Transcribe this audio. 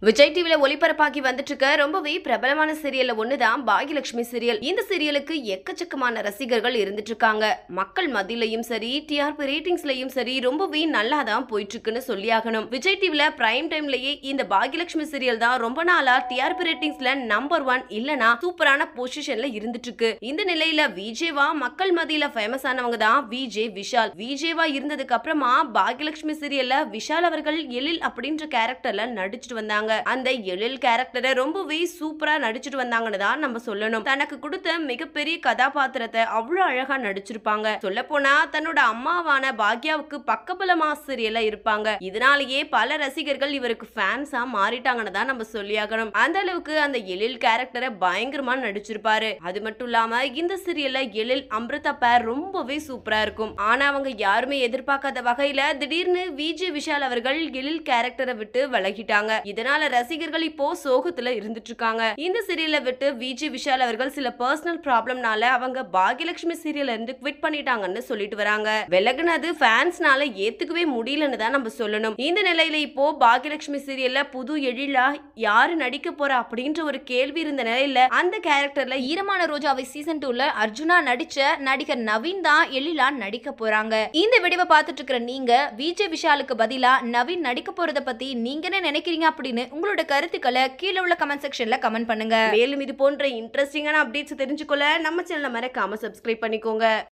விஜய் டிவில ஒளிபரப்பாகி வந்துட்டு இருக்க ரொம்பவே பிரபலமான சீரியல்ல ஒண்ணுதான் பாகியலட்சுமி சீரியல். இந்த சீரியலுக்கு எக்கச்சக்கமான ரசிகர்கள் இருந்துட்டு இருக்காங்க. மக்கள் மத்தியிலையும் சரி, டிஆர்பி ரேட்டிங்ஸ்லயும் சரி ரொம்பவே நல்லா தான் போயிட்டு இருக்குன்னு சொல்லியாகணும். விஜய் டிவில பிரைம் டைம்லயே இந்த பாகியலட்சுமி சீரியல் தான் ரொம்ப நாளா டிஆர்பி ரேட்டிங்ஸ்ல நம்பர் 1 இல்லனா சூப்பரான பொசிஷன்ல இருந்துட்டு இருக்கு. இந்த நிலையில விஜேவா மக்கள் மத்தியில ஃபேமஸ் ஆனவங்க தான் விஜே விஷால். விஜேவா இருந்ததுக்கு அப்புறமா பாகியலட்சுமி சீரியல்ல விஷால் அவர்கள் எழில் அப்படின்ற கேரக்டர்ல நடிச்சிட்டு வந்தாங்க. அந்த எழில் கேரக்டரை ரொம்பவே சூப்பரா நடிச்சிட்டு வந்தாங்கன்னு தான் நம்ம சொல்லணும். தனக்கு கொடுத்த மிகப்பெரிய கதாபாத்திரத்தை அவ்வளவு அழகா நடிச்சிருப்பாங்க. சொல்ல போனா தன்னோட அம்மாவான பாக்யாவுக்கு பக்கபலமா சீரியல்ல இருப்பாங்க. இதனாலேயே பல ரசிகர்கள் இவருக்கு ஃபேன்ஸா மாறிட்டாங்கன்னு தான் நம்ம சொல்லியாகணும். அந்த அளவுக்கு அந்த எழில் கேரக்டரை பயங்கரமா நடிச்சிருப்பாரு. அது மட்டும் இல்லாம இந்த சீரியல்ல எழில் அம்ரிதா பேர் ரொம்பவே சூப்பரா இருக்கும். ஆனா அவங்க யாருமே எதிர்பார்க்காத வகையில திடீர்னு விஜே விஷால் அவர்கள் எழில் கேரக்டரை விட்டு விலகிட்டாங்க. இதனால ரசிகர்கள் இப்போ சோகத்துல இருந்துட்டு இருக்காங்க. இந்த சீரியலை விட்டு விஜே விஷால் அவர்கள் சில பர்சனல் ப்ராப்ளம்னால அவங்க பாகியலட்சுமி சீரியல்ல இருந்து குவிட் பண்ணிட்டாங்கன்னு சொல்லிட்டு வராங்க. விலகுனது ஃபேன்ஸ்னால ஏத்துக்கவே முடியலன்னு தான் நம்ம சொல்லணும். இந்த நிலையில இப்போ பாகியலட்சுமி சீரியல்ல புது எழிலா யாரு நடிக்க போறா அப்படின்ற ஒரு கேள்வி இருந்த நிலையில அந்த கேரக்டர்ல ஈரமான ரோஜாவை சீசன் 2ல அர்ஜுனா நடிச்ச நடிகர் நவீன் தான் எழிலா நடிக்க போறாங்க. இந்த வீடியோவை பார்த்துட்டு இருக்கிற நீங்க விஜே விஷாலுக்கு பதிலா நவீன் நடிக்க போறத பத்தி நீங்க என்ன நினைக்கிறீங்க அப்படின்னு உங்களோட கருத்துக்களை கீழே உள்ள கமெண்ட் செக்ஷன்ல கமெண்ட் பண்ணுங்க. மேலும் இது போன்ற இன்ட்ரெஸ்டிங்கான அப்டேட்ஸ் தெரிஞ்சுக்கொள்ள நம்ம சேனலை மறக்காம சப்ஸ்கிரைப் பண்ணிக்கோங்க.